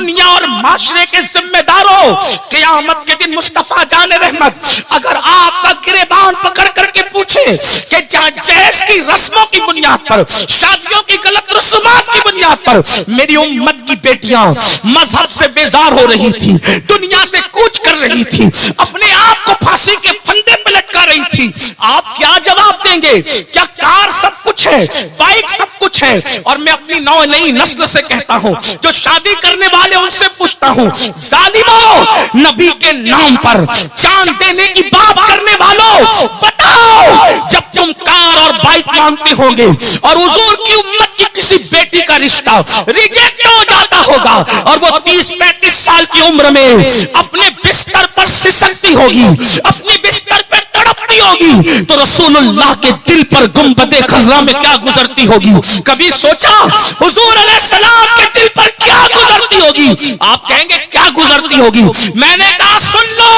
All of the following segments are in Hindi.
दुनिया और माशरे के जिम्मेदारों, क़यामत के दिन मुस्तफा जान रहमत अगर आपका गिरेबान पकड़ करके पूछे कि जहेज की रस्मों की बुनियाद पर, शादियों की गलत रस्मात की बुनियाद पर मेरी उम्मत की बेटियां मजहब से बेजार हो रही थी, दुनिया से कूच कर रही थी, अपने आप को फांसी के फंदे पे लटका रही थी, आप क्या जवाब देंगे? क्या कार सब कुछ है, बाइक सब कुछ है? और मैं अपनी नई नस्ल से कहता हूं, जो शादी करने वाले उनसे पूछता हूं, जालिमों, नबी के नाम पर जान देने की बात करने वालों, बताओ जब तुम कार और बाइक मांगते होंगे और हुजूर की उम्मत की किसी बेटी का रिश्ता रिजेक्ट हो जाता होगा और वो 30-35 साल की उम्र में अपने बिस्तर पर सिसकती होगी, अपने बिस्तर पर तड़पती होगी, तो रसूलुल्लाह के दिल पर गुंबदे खज़रा में क्या गुजरती होगी? कभी सोचा हुजूर अलैहिस्सलाम के दिल पर क्या गुजरती होगी? आप कहेंगे क्या गुजरती होगी? मैंने कहा सुन लो,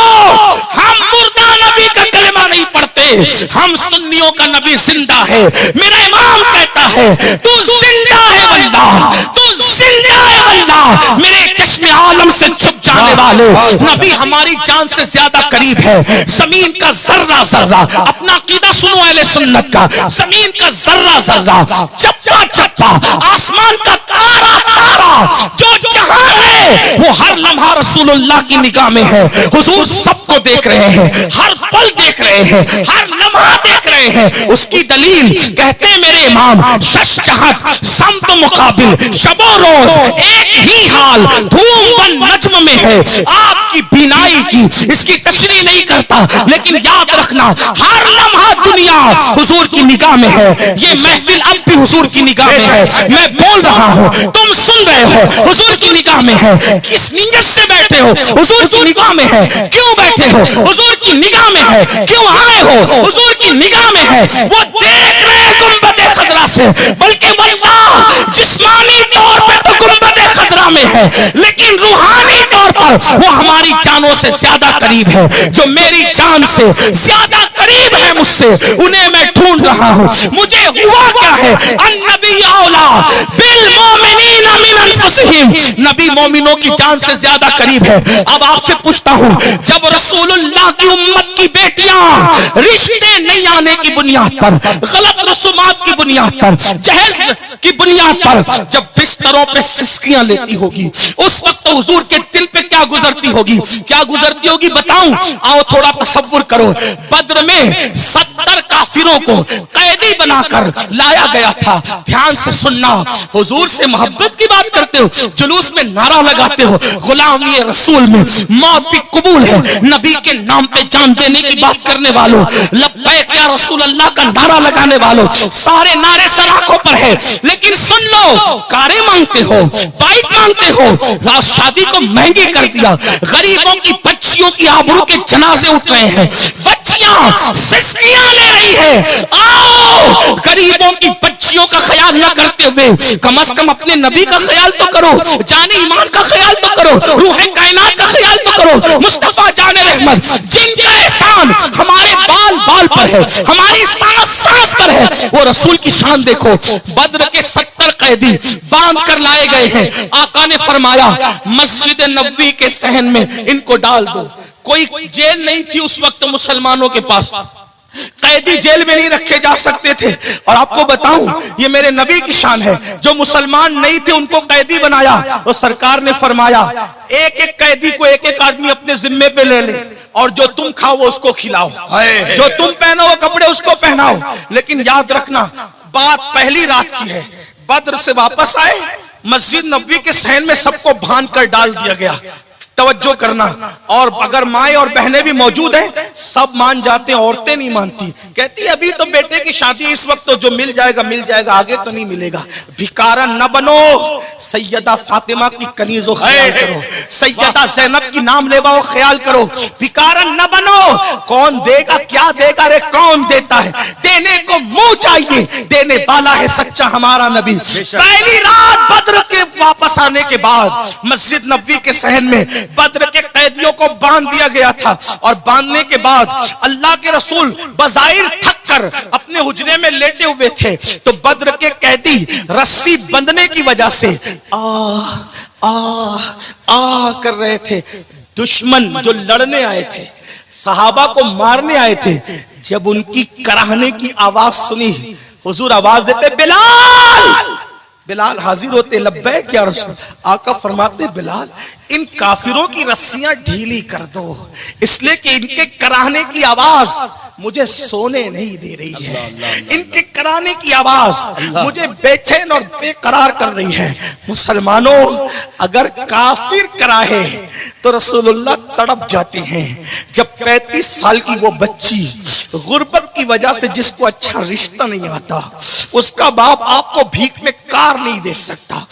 हम मुर्दा नबी का कलमा नहीं पढ़ते, हम सुन्नियों का नबी जिंदा है। मेरा इमाम कहता है तू जिंदा है वल्लाह, तू जिंदा है वल्लाह, मेरे चश्मे आलम से छुप जाने वाले नबी हमारी जान से ज्यादा करीब है। जमीन का जर्रा जर्रा, अपना अकीदा सुनो अहले सुन्नत का, जमीन का जर्रा जर्रा, चप्पा चप्पा, आसमान का तारा तारा, जो जहां है वो हर लम्हा रसूलुल्लाह की निगाह में है। हुजूर सबको देख रहे हैं, हर पल देख रहे हैं, हर लम्हा देख रहे हैं। उसकी दलील कहते हैं मेरे इमाम, शश जहत समत मुकाबिल, शबो रोज एक ही हाल, धूम बन नज्म में है आपकी बीनाई की। इसकी तशरीह नहीं करता, लेकिन याद रखना हर लम्हा दुनिया हुजूर की निगाह में है। ये महफिल अब भी हुजूर की निगाह में है, मैं बोल रहा हूं, तुम सुन रहे हो, हुजूर की निगाह में है। किस नीयत से बैठे हो? हुजूर की निगाह में है। क्यों बैठे हो? हुजूर की निगाह में है। क्यों आए हो? हुजूर की निगाह में है। वो देख रहे हैं गुंबदे खज़रा से, बल्कि वल्लाह जिस्मानी तौर पे तो गुंबदे खज़रा में है, लेकिन रूहानी तौर पर वो हमारी जानों से ज्यादा करीब है। जो मेरी जान से ज्यादा करीब है मुझसे, उन्हें मैं ढूंढ रहा हूं। मुझे हुआ क्या है? अन्नबी औला बिल मोमिनीना मिन अनफुसिहिम, नबी मोमिनों की जान से ज्यादा करीब है। अब आपसे पूछता हूं, जब रसूलुल्लाह की उम्मत की बेटियां रिश्ते नहीं आने की बुनियाद पर, गलत रसूमात की बुनियाद पर, जहेज की बुनियाद पर जब बिस्तरों पे सिसकियां लेती होगी, उस वक्त हुजूर के दिल पे क्या गुजरती होगी? क्या गुजरती होगी बताऊं? आओ थोड़ा तसव्वुर करो। बद्र में 70 काफिरों को कैदी बनाकर लाया गया था। ध्यान से सुनना, हुजूर से मोहब्बत की बात करते हो, जुलूस में नारा लगाते हो, गुलामी रसूल में मौत भी कबूल है, नबी के नाम पे जान देने की बात करने वालों, लब्बैक या रसूल अल्लाह का नारा लगाने वालों, सारे नारे सराखों पर है। लेकिन सुन लो, कारें मांगते हो, बाइक मांगते हो, रात शादी को महंगी कर दिया, गरीबों की बच्चियों की आबरू के जनाजे उठ रहे हैं, बच्चियां सिसकियां ले रही है। आओ गरीबों की बच्चियों का ख्याल न करते हुए कम से कम अपने नबी का ख्याल तो करो, जाने ईमान का ख्याल तो करो, रूह कायनात का ख्याल तो करो। मुस्तफा जाने रहमत जिनका एहसान हमारे बाल बाल पर है, हमारी सांस सांस पर है, वो रसूल की शान देखो। बद्र के 70 कैदी बांध कर लाए गए हैं। आका ने फरमाया मस्जिद नबवी के सहन में इनको डाल दो। कोई जेल नहीं थी उस वक्त मुसलमानों के पास, कैदी जेल में नहीं रखे जा सकते थे। और आपको बताऊं, ये मेरे नबी की शान है, जो मुसलमान नहीं थे उनको कैदी बनाया। और सरकार ने फरमाया एक एक कैदी को एक एक आदमी अपने जिम्मे पे ले ले, और जो तुम खाओ वो उसको खिलाओ, जो तुम पहनो वो कपड़े उसको पहनाओ। लेकिन याद रखना, बात पहली रात की है। बद्र से वापस आए, मस्जिद नबवी के सहन में सबको बांध कर डाल दिया गया। तवज्जो करना, और अगर माएँ और बहनें भी मौजूद हैं, सब मान जाते हैं, औरतें नहीं मानती। कहती अभी तो बेटे की शादी, इस वक्त तो जो मिल जाएगा मिल जाएगा, आगे तो नहीं मिलेगा। भिखारन न बनो, सैयदा फातिमा की कनीज़ो ख्याल करो, सैयदा ज़ैनब की नाम लेवाओ ख्याल करो। भिखारन न बनो, कौन देगा क्या देगा रे, कौन देता है? देने को मुंह चाहिए, देने वाला है सच्चा हमारा नबी। पहली रात बद्र के वापस आने के बाद मस्जिद नबवी के सहन में बद्र के कैदियों को बांध दिया गया था। और बांधने के बाद अल्लाह के रसूल बज़ाहिर थक कर अपने हुजरे में लेटे हुए थे, तो बद्र के कैदी रस्सी बंधने की वजह से आ कर रहे थे। दुश्मन जो लड़ने आए थे, सहाबा को मारने आए थे, जब उनकी कराहने की आवाज सुनी, हुजूर आवाज देते बिलाल। बिलाल हाजिर होते, लब्बैक या रसूल। आका फरमाते बिलाल इन काफिरों की रस्सियां ढीली कर दो, इसलिए कि इनके कराहने की आवाज मुझे सोने नहीं दे रही है। इनके कराहने की आवाज मुझे बेचैन और बेकरार कर रही है। मुसलमानों, अगर काफिर कराहे तो रसूलुल्लाह तड़प जाते हैं। जब 35 साल की वो बच्ची गुर्बत की वजह से, जिसको अच्छा रिश्ता नहीं आता, उसका बाप आपको भीख में कार नहीं दे सकता,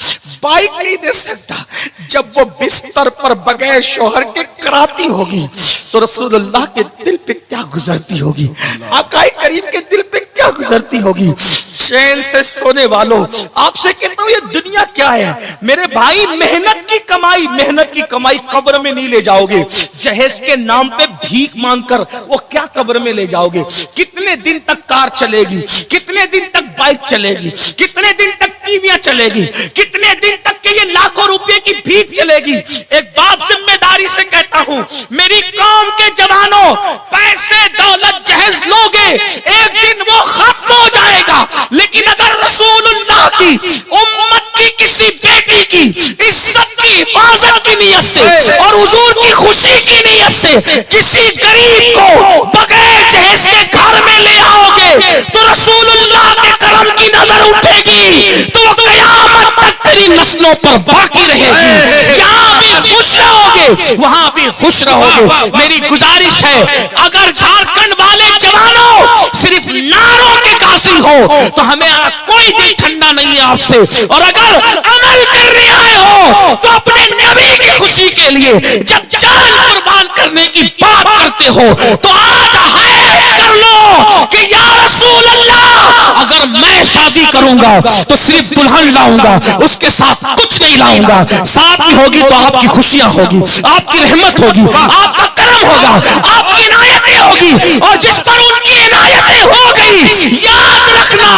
बाइक नहीं दे सकता, जब वो बिस्तर पर बगैर शौहर के कराती होगी तो रसूलुल्लाह के दिल पे क्या गुजरती होगी, आकाए करीम के दिल पे क्या गुजरती होगी। चैन से सोने वालों, आपसे कहता हूं ये दुनिया क्या है मेरे भाई। मेहनत की कमाई कब्र में नहीं ले जाओगे। जहेज के नाम पे भीख मांगकर वो क्या कब्र में ले जाओगे। कितने दिन तक कार चलेगी, कितने दिन तक बाइक चलेगी, कितने दिन तक टीवियां चलेगी, कितने दिन तक के ये लाखों रुपए की भीख चलेगी। एक बात जिम्मेदारी से कहता हूं, मेरी कौम के जवानों, पैसे दौलत जहेज लोगे, एक दिन वो खत्म हो जाएगा। लेकिन अगर रसूलुल्लाह की उम्मत की किसी बेटी की इज्जत की हिफाजत की नीयत से और हुजूर की खुशी की नीयत से किसी गरीब को बगैर जहेज के घर में ले आओगे तो रसूलुल्लाह के करम की नजर उठेगी, तो क़यामत तक तेरी नस्लों पर बाकी रहेगी। यहाँ भी खुश रहोगे, वहां भी खुश रहोगे। मेरी गुजारिश है, अगर झारखंड वाले जवानों सिर्फ नारों के कासिल हो तो हमें कोई दिल ठंडा नहीं है आपसे, और अगर अमल करने आए हो तो अपने नबी की खुशी के लिए जब जान कुर्बान करने की बात करते हो तो आज हैरत कर लो कि या रसूल अल्लाह, अगर मैं शादी करूंगा तो सिर्फ दुल्हन लाऊंगा, उसके साथ कुछ नहीं लाऊंगा। साथ में होगी तो आपकी खुशियां होगी, आपकी रहमत होगी, आपका करम होगा, आपकी इनायतें होगी, और जिस पर उनकी इनायतें हो गई, याद रखना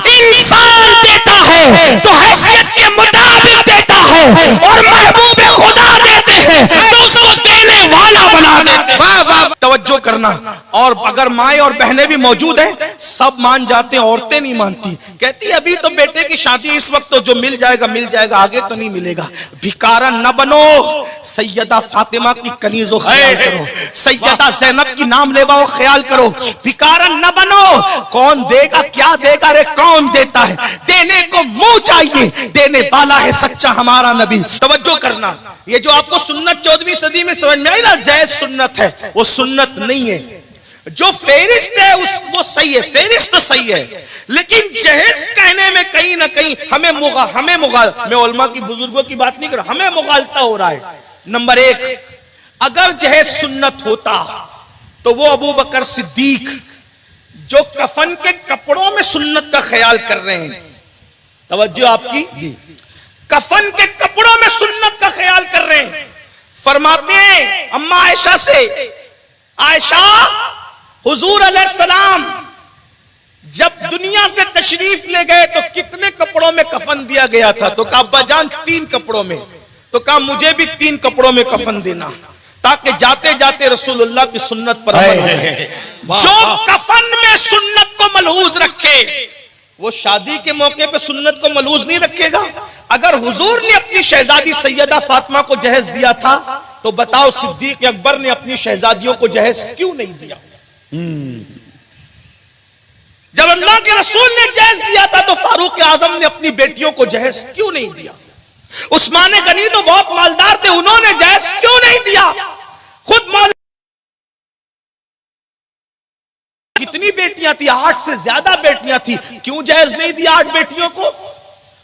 इंसान देता है तो हैसियत के मुताबिक देता है, और महबूब खुदा देते हैं तो उसको देने वाला बना देते हैं। तवज्जो करना। और अगर माएँ और बहनें भी मौजूद हैं, सब मान जाते हैं, औरतें नहीं मानती। कहती अभी तो बेटे की शादी, इस वक्त तो जो मिल जाएगा मिल जाएगा, आगे तो नहीं मिलेगा। भिखारा न बनो, सैयदा फातिमा की कनीजो ख्याल करो, सैयदा ज़ैनब की नाम लेवाओ ख्याल करो। भिखारा न बनो, कौन देगा क्या देगा, रे कौन देता है, देने को मुंह चाहिए, देने वाला है सच्चा हमारा नबी। तवज्जो करना, ये जो आपको सुन्नत 14वीं सदी में समझ में आई ना, जायज सुन्नत है, वो सुन्नत नहीं है। जो फेरिस्त है वो सही है, फेरिस्त सही है, लेकिन जहेज कहने में कहीं ना कहीं हमें मैं उलमा की बुजुर्गों की बात नहीं कर रहा, हमें मुगालता हो रहा है। नंबर 1, अगर जहेज सुन्नत होता तो वो अबू बकर सिद्दीक जो कफन के कपड़ों में सुन्नत का ख्याल कर रहे हैं, तवज्जो आपकी जी, कफन के कपड़ों में सुन्नत का ख्याल कर रहे हैं, फरमाते हैं अम्मा आयशा से, आयशा हुजूर अलैहिस्सलाम जब दुनिया से तशरीफ ले गए तो कितने कपड़ों में कफन दिया गया था? तो कहा अब्बा जान 3 कपड़ों में। तो कहा मुझे भी 3 कपड़ों में कफन देना, ताकि जाते जाते रसूलुल्लाह की सुन्नत पर अमल हो। जो कफन में सुन्नत को मलहूज रखे वो शादी के मौके पे सुन्नत को मलहूज नहीं रखेगा। अगर हुजूर ने अपनी शहजादी सैयदा फातिमा को जहेज दिया था तो बताओ सिद्दीक अकबर ने अपनी शहजादियों को जहेज क्यों नहीं दिया? जब अल्लाह के रसूल ने जहेज दिया था तो फारूक आजम ने अपनी बेटियों को जहेज क्यों नहीं दिया? उस्मान गनी तो बहुत मालदार थे, उन्होंने जहेज क्यों नहीं दिया? खुद मौला कितनी बेटियां थी? 8 से ज्यादा बेटियां थी, क्यों जहेज नहीं दिया 8 बेटियों को?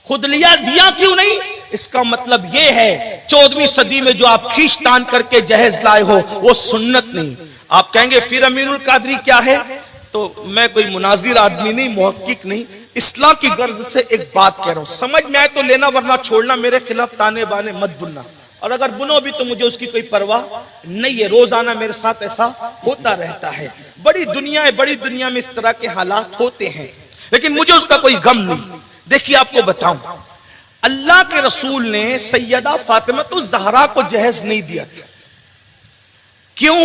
खुद दिया क्यों नहीं? इसका मतलब यह है 14वीं सदी में जो आप खींचतान करके जहेज लाए हो वो सुन्नत नहीं। आप कहेंगे फिर अमीनुल कादरी क्या है? तो मैं कोई मुनाजिर आदमी नहीं, मुहक्किक नहीं, इस्लाम की गर्ज से एक बात कह रहा हूं, समझ में आए तो लेना वरना छोड़ना, मेरे खिलाफ ताने बाने मत बुनना, और अगर बुनो भी तो मुझे उसकी कोई परवाह नहीं है। रोजाना मेरे साथ ऐसा होता रहता है। बड़ी दुनिया है, बड़ी दुनिया में इस तरह के हालात होते हैं, लेकिन मुझे उसका कोई गम नहीं। देखिए आपको बताऊं, अल्लाह के रसूल ने सैयदा फातिमा तो ज़हरा को जहेज नहीं दिया था। क्यों?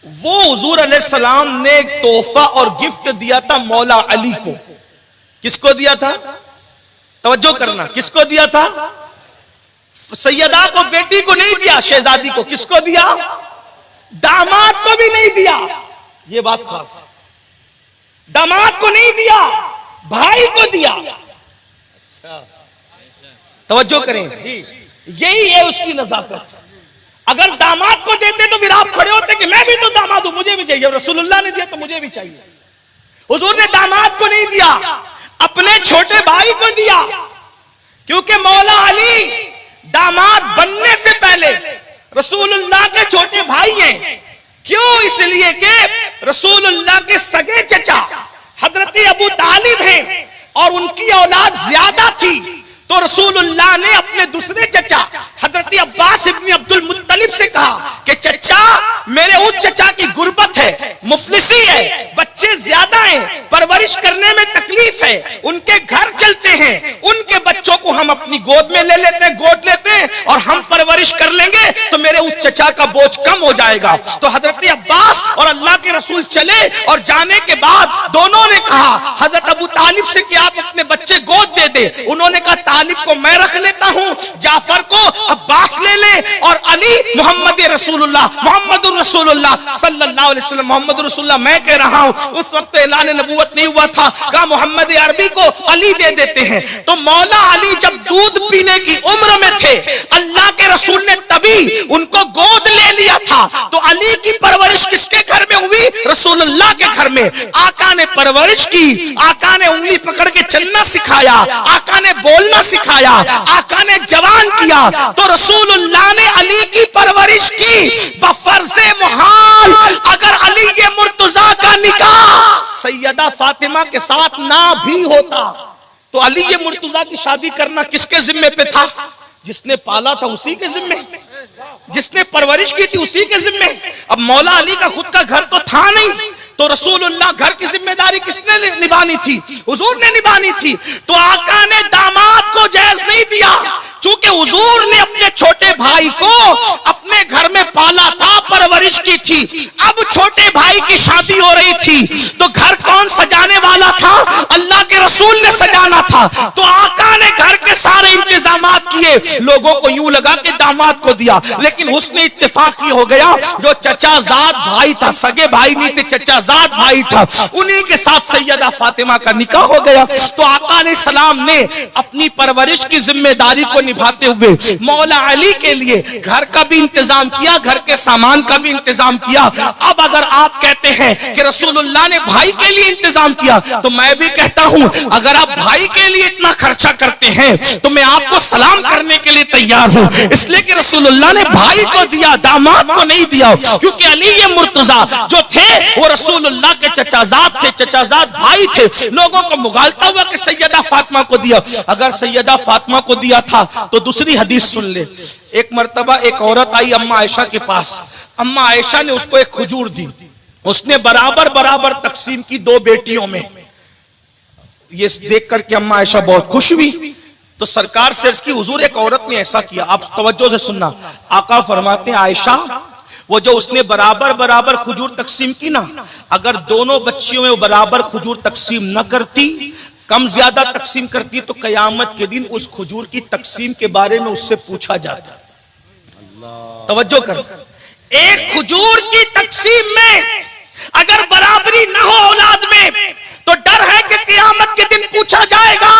वो हुजूर अलैहिस्सलाम ने एक तोहफा और गिफ्ट दिया था मौला अली को। किसको दिया था? तवज्जो करना, किसको दिया था? सैयदा को, बेटी को नहीं दिया, शहजादी को। किसको दिया? दामाद को भी नहीं दिया। ये बात खास, दामाद को नहीं दिया, भाई को दिया। तवज्जो करें, यही है उसकी नजाकत। अगर दामाद को देते तो फिर आप खड़े होते कि मैं भी तो दामाद हूं, मुझे भी चाहिए। रसूलुल्लाह ने दिया तो मुझे भी चाहिए। हुजूर ने दामाद को नहीं दिया, अपने छोटे भाई को दिया, क्योंकि मौला अली दामाद बनने से पहले रसूलुल्लाह के छोटे भाई हैं। क्यों? इसलिए कि रसूलुल्लाह के सगे चचा हजरत अबू तालिब हैं और उनकी औलाद ज्यादा थी, तो रसूलुल्लाह ने अपने दूसरे चचा हजरत अब्बास इब्न अब्दुल मुत्तलिब से कहा कि चचा, मेरे उस चचा की गुर्बत है, मुफलिसी है, बच्चे ज्यादा हैं, परवरिश करने में तकलीफ है, उनके घर चलते हैं, उनके बच्चों को हम अपनी गोद में ले लेते हैं, गोद लेते हैं और हम परवरिश कर लेंगे तो मेरे उस चचा का बोझ कम हो जाएगा। तो हजरत अब्बास और अल्लाह के रसूल चले और जाने के बाद दोनों ने कहा हजरत अबू तालिब से कि आप अपने बच्चे गोद दे दे। उन्होंने कहा तालिब को मैं रख लेता हूं, जाफर को अब्बास ले ले और अली मोहम्मद रसूलुल्लाह, मोहम्मद रसूलुल्लाह सल्लल्लाहु अलैहि वसल्लम, मोहम्मद रसूलुल्लाह मैं कह रहा हूं, उस वक्त ऐलान नबूवत नहीं हुआ था। कहा मोहम्मद अरबी को अली दे देते हैं। तो मौला अली जब दूध पीने की उम्र में थे, अल्लाह के रसूल ने तभी उनको गोद ले लिया था। तो अली की परवरिश किसके घर में हुई? रसूलुल्लाह के घर में। आका ने परवरिश की, आका ने उंगली पकड़ के चलना सिखाया, आका ने बोलना सिखाया, आका ने जवान किया। तो रसूलुल्लाह ने अली की परवरिश की बफर्ज़े मुहाल। अगर अली ये मुर्तजा का निकाह सैयदा फातिमा के साथ ना भी होता तो अली ये मुर्तजा की शादी करना किसके जिम्मे पे था? जिसने पाला था उसी के जिम्मे, जिसने परवरिश की थी उसी के जिम्मे। अब मौला अली का खुद का घर तो था नहीं, तो रसूलुल्लाह घर की जिम्मेदारी किसने निभानी थी? हुजूर ने निभानी थी। तो आका ने दामाद को जहेज नहीं दिया, चूंकि हुजूर ने अपने छोटे भाई को अपने घर में पाला था, परवरिश की थी। अब छोटे भाई की शादी हो रही थी तो घर कौन सजाने वाला था? अल्लाह के रसूल ने सजाना था। तो आका ने घर के सारे इंतजामात किए। लोगों को यूं लगा कि दामाद को दिया, लेकिन उसने इत्तेफाक ये हो गया, जो चचाजाद भाई था, सगे भाई नहीं थे, चचाजाद भाई था, उन्हीं के साथ सैयदा फातिमा का निकाह हो गया। तो आका ने सलाम ने अपनी परवरिश की जिम्मेदारी को निभाते हुए मौला अली के लिए घर का भी इंतजाम किया, घर के सामान का भी इंतजाम किया। अब अगर आप कहते हैं कि रसूलुल्लाह ने भाई के लिए इंतजाम किया, तो मैं भी कहता हूं अगर आप भाई के लिए इतना खर्चा करते हैं तो मैं आपको सलाम करने के लिए तैयार हूं। इसलिए कि रसूलुल्लाह ने भाई को दिया, दामाद को नहीं दिया, क्योंकि अली ये मुर्तजा जो थे वो रसूलुल्लाह के चचाजाद थे, चचाजाद भाई थे। लोगों को मुगालता हुआ कि सैयदा फातिमा को दिया। अगर सैयदा फातिमा को दिया था तो दूसरी हदीस सुन ले। एक मर्तबा एक औरत आई अम्मा आयशा के पास, अम्मा आयशा ने उसको एक खजूर दी, उसने बराबर बराबर तकसीम की दो बेटियों में। ये देख करके अम्मा आयशा बहुत खुश हुई। तो सरकार से अर्ज की हुजूर एक औरत ने ऐसा किया। आप तवज्जो से सुनना, आका फरमाते हैं आयशा वो जो उसने बराबर बराबर खजूर तकसीम की ना, अगर दोनों बच्चियों में बराबर खजूर तकसीम न करती, कम ज्यादा तकसीम करती, तो कयामत के दिन उस खजूर की तकसीम के बारे में उससे पूछा जाता। तवज्जो कर, एक खजूर की तकसीम में अगर बराबरी न हो औलाद में तो डर है कि क़यामत के दिन पूछा जाएगा।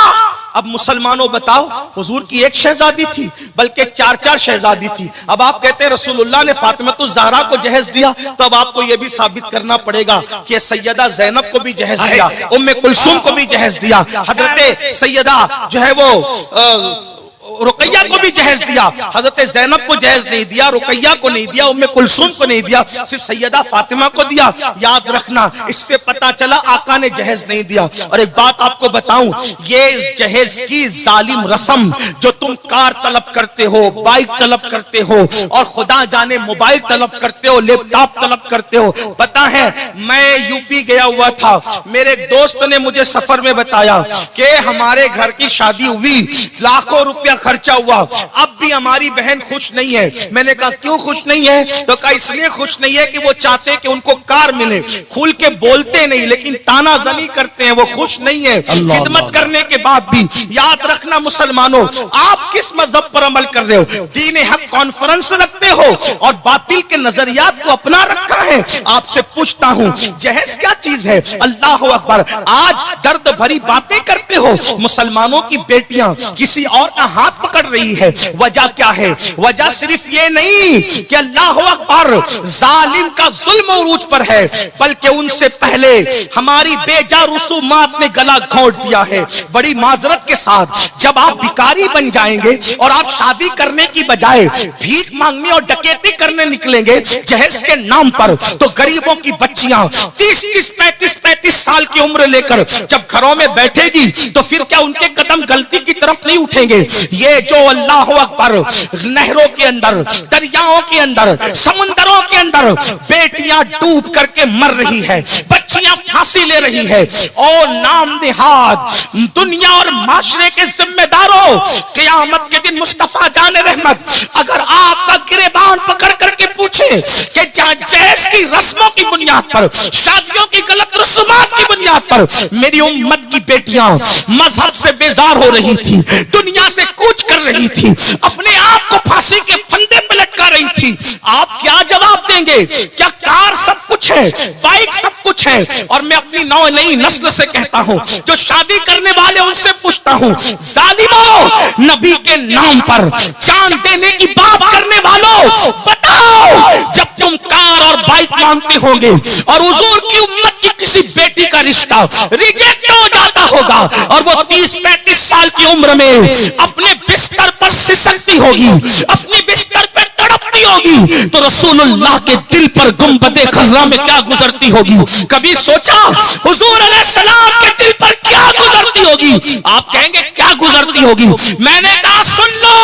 अब मुसलमानों बताओ, हुजूर की एक शहजादी थी बल्कि चार चार शहजादी थी। अब आप कहते हैं रसूलुल्लाह ने फातिमा ज़हरा को जहेज दिया, तो अब आपको यह भी साबित करना पड़ेगा कि सैयदा ज़ैनब को भी जहेज दिया, उम्मे कुलसूम को भी जहेज दिया, हजरत सैयदा जो है वो रुकैया को भी जहेज दिया, हजरत जैनब को जहेज नहीं दिया, रुकैया को नहीं दिया, उम्मे कुलसूम को नहीं दिया, सिर्फ सैयदा फातिमा को दिया। याद रखना, इससे पता चला आका ने जहेज नहीं दिया। और एक बात आपको बताऊं, ये जहेज की जालिम रस्म जो तुम कार तलब करते हो, बाइक तलब करते हो, और खुदा जाने मोबाइल तलब करते हो, लैपटॉप तलब करते हो। पता है, मैं यूपी गया हुआ था, मेरे एक दोस्त ने मुझे सफर में बताया कि हमारे घर की शादी हुई, लाखों रुपया खर्चा हुआ, अब भी हमारी बहन खुश नहीं है। मैंने कहा क्यों खुश नहीं है? तो कहा इसलिए खुश नहीं है कि वो चाहते हैं कि उनको कार मिले, खुल के बोलते नहीं लेकिन तानाजनी करते हैं, वो खुश नहीं है खिदमत करने के बाद भी। याद रखना मुसलमानों, आप किस मजहब पर अमल कर रहे हो? दीन हक कॉन्फ्रेंस रखते हो और बातिल के नजरियात को अपना रखा है। आपसे पूछता हूं, जहेज क्या चीज है? अल्लाह अकबर। आज दर्द भरी बातें करते हो, मुसलमानों की बेटियां किसी और का हाथ पकड़ रही है। वजह क्या है? वजह सिर्फ ये नहीं कि अल्लाह अकबर जालिम का जुल्म उरूज पर है, बल्कि उनसे पहले हमारी बेजा रसूमात ने गला घोंट दिया है। बड़ी माजरत के साथ, जब आप भिखारी बन जाएंगे और आप शादी करने की बजाय भीख मांगने और डकैती करने निकलेंगे जहेज के नाम पर, तो गरीबों की बच्चियां 30-30, 35-35 साल की उम्र लेकर जब घरों में बैठेगी तो फिर क्या उनके कदम गलती की तरफ नहीं उठेंगे? ये जो अल्लाह अकबर नहरों के अंदर, दरियाओं के अंदर, समुंदरों के अंदर बेटियां डूब करके मर रही है, बच्चियां फांसी ले रही है, और नाम निहाद दुनिया और माशरे के जिम्मेदारों, क़यामत के दिन मुस्तफा जान रहमत अगर आपका गिरेबान पकड़ करके पूछे कि जहेज की रस्मों की बुनियाद पर, शादियों की गलत रस्मात की बुनियाद पर मेरी उम्मत की बेटियां मजहब से बेजार हो रही थी, दुनिया से कूच कर रही थी, अपने आप को फांसी के फंदे पे लटका रही थी, आप क्या जवाब देंगे? क्या कार सब कुछ है, बाइक सब कुछ है? और मैं अपनी नई नस्ल से कहता हूं, जो शादी करने वाले उनसे पूछता हूं, जालिमों, नबी के नाम पर जान देने की बात करने वालों, बताओ, जब तुम कार और बाइक मांगते होंगे और हुजूर की उम्मत की किसी बेटी का रिश्ता रिजेक्ट हो जाता होगा और वो 30-35 साल की उम्र में अपने बिस्तर पर सिसकती होगी, अपने बिस्तर पर तड़पती होगी, तो रसूलुल्लाह के दिल पर गुंबदे खज़रा में क्या गुजरती होगी? कभी सोचा हुजूर अलैहिस्सलाम के दिल पर क्या गुजरती होगी? आप कहेंगे क्या गुजरती होगी? मैंने कहा सुन लो,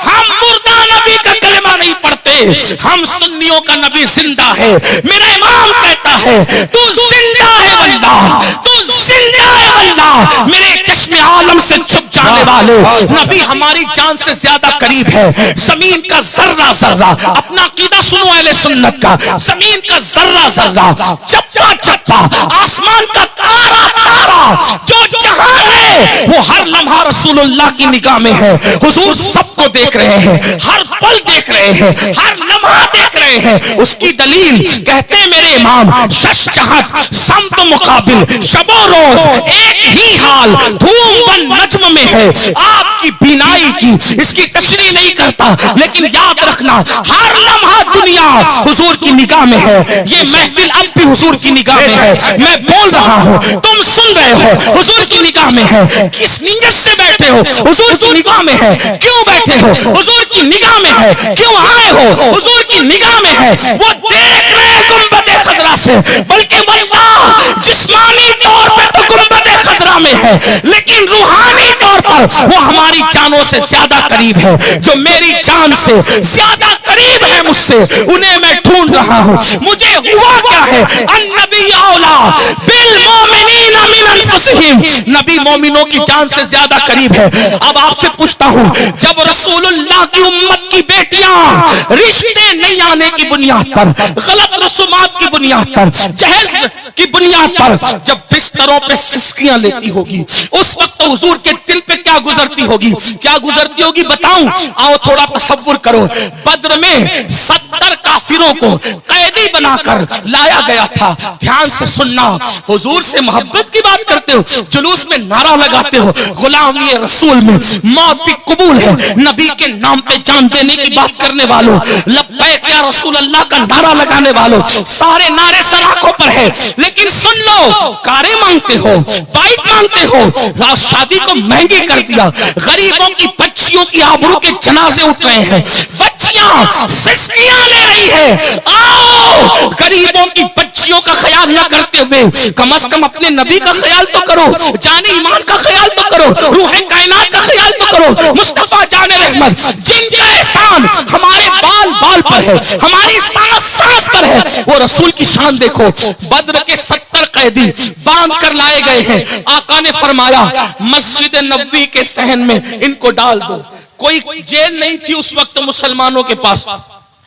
हम मुर्दा नबी का कलमा नहीं पढ़ते, हम सुन्नियों का नबी जिंदा है। मेरा इमाम कहता है तू जिंदा है वल्लाह, तू जिंदा है वल्लाह। मेरे चश्मे आलम से छुप जाने वाले नबी हमारी जान से ज्यादा करीब है। जमीन का जर्रा जर्रा, अपना अकीदा सुनो अहले सुन्नत का, जमीन का जर्रा जर्रा, चप्पा चप्पा, आसमान का तारा तारा, जो जहां है वो हर लम्हा रसूलुल्लाह की निगाह में है। हुजूर सबको देख रहे हैं, हर पल देख रहे हैं, हर लम्हा देख रहे हैं। उसकी दलील कहते हैं मेरे इमाम, शश जहत समत मुकाबिल, शबो रोज एक ही हाल, धूम बन नज्म में है आपकी बीनाई की। इसकी तशरीह नहीं करता, लेकिन याद रखना हर लम्हा दुनिया हुजूर की निगाह में है। ये महफिल अब भी हुजूर की निगाह में है, मैं बोल रहा हूँ, तुम सुन रहे हो, हुजूर की निगाह में है। किस नीयत से बैठे हो? हुजूर की निगाह में है। क्यों बैठे हो? हुजूर की निगाह में है। क्यों आए हो? हुजूर की निगाह में है। वो देख रहे हैं गुंबदे खज़रा से, बल्कि वल्लाह जिस्मानी तौर पे तो गुंबदे खज़रा में है, लेकिन रूहानी तौर पर वो हमारी जानों से ज्यादा करीब है। जो मेरी जान से ज्यादा करीब है मुझसे, उन्हें मैं ढूंढ रहा हूँ। मुझे हुआ क्या है? अन्नबी औला बिल मोमिनीना मिन अनफुसिहिम, नबी मोमिनों की जान से ज्यादा करीब है। अब आपसे पूछता हूँ, जब रसूलुल्लाह की उम्मत की बेटियां रिश्ते नहीं आने की बुनियाद पर, गलत रसूमात की बुनियाद पर, जहेज की बुनियाद पर जब बिस्तरों पे सिसकियां लेती होगी, उस वक्त हुजूर के दिल पे क्या गुजरती होगी? क्या गुजरती होगी बताऊं? आओ थोड़ा तसव्वुर करो। बद्र में 70 काफिरों को कैदी बनाकर लाया गया था। ध्यान से सुनना, हुजूर से मोहब्बत की बात करते हो, जुलूस में नारा लगाते हो, गुलामी रसूल में मौत भी कबूल है, नबी के नाम पे जान देने की बात करने वालों, लब्बैक या रसूल अल्लाह का नारा लगाने वालों, सारे नारे सर आंखों पर है। लेकिन सुन लो, कारें मांगते हो, बाइक मांगते हो। रात शादी को महंगी कर दिया, गरीबों की बच्चियों की आबरू के जनाजे उठ रहे हैं, बच्चियां सिस्कियां ले रही है। आओ, गरीबों की बच्चियों का ख्याल न करते हुए कम से कम अपने नबी का ख्याल तो करो, जाने ईमान का ख्याल तो करो, रूह कायनात का ख्याल तो करो। मुस्तफा जाने रहमत जिनका एहसान हमारे बाल बाल पर है, हमारी सांस सांस पर है, वो रसूल की शान देखो। बद्र के 70 कैदी बांध कर लाए गए हैं। आका ने फरमाया मस्जिद नबवी के सहन में इनको डाल दो। कोई जेल नहीं थी उस वक्त मुसलमानों के पास,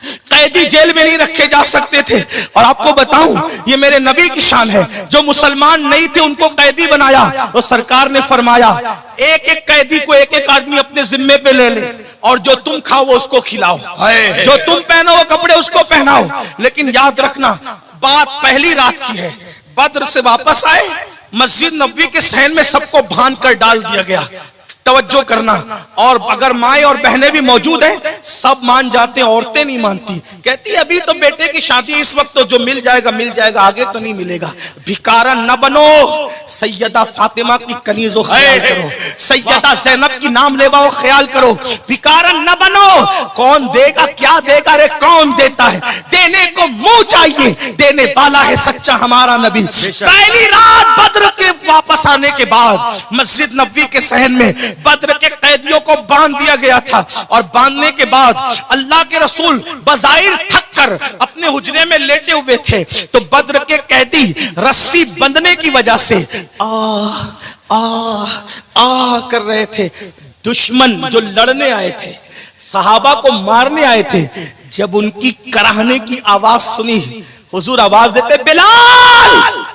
कैदी जेल में नहीं रखे जा सकते थे। और आपको बताऊं, ये मेरे नबी की शान है, जो मुसलमान नहीं थे उनको कैदी बनाया। तो सरकार ने फरमाया एक एक कैदी को एक एक आदमी अपने जिम्मे पे ले ले, और जो तुम खाओ वो उसको खिलाओ, जो तुम पहनो वो कपड़े उसको पहनाओ। लेकिन याद रखना, बात पहली रात की है। बद्र से वापस आए, मस्जिद नबवी के सहन में सबको बांध कर डाल दिया गया। तवज्जो करना, और अगर माएँ और बहनें भी मौजूद हैं, सब मान जाते हैं, औरतें नहीं मानती। कहती अभी तो बेटे की शादी, इस वक्त तो जो मिल जाएगा मिल जाएगा, आगे तो नहीं मिलेगा। भिखारा न बनो, सैयदा फातिमा की कनीजो ख्याल करो, सैयदा ज़ैनब की नाम लेवाओ ख्याल करो। भिखारा न बनो, कौन देगा क्या देगा, रे कौन देता है, देने को मुंह चाहिए, देने वाला है सच्चा हमारा नबी। पहली रात बद्र के वापस आने के बाद मस्जिद नबवी के सहन में बद्र के कैदियों को बांध दिया गया था। और बांधने के बाद अल्लाह के रसूल बज़ाहिर थक कर अपने हुजरे में लेटे हुए थे, तो बद्र के कैदी रस्सी बंधने की वजह से आ कर रहे थे। दुश्मन जो लड़ने आए थे, सहाबा को मारने आए थे, जब उनकी कराहने की आवाज सुनी, हुजूर आवाज देते बिलाल।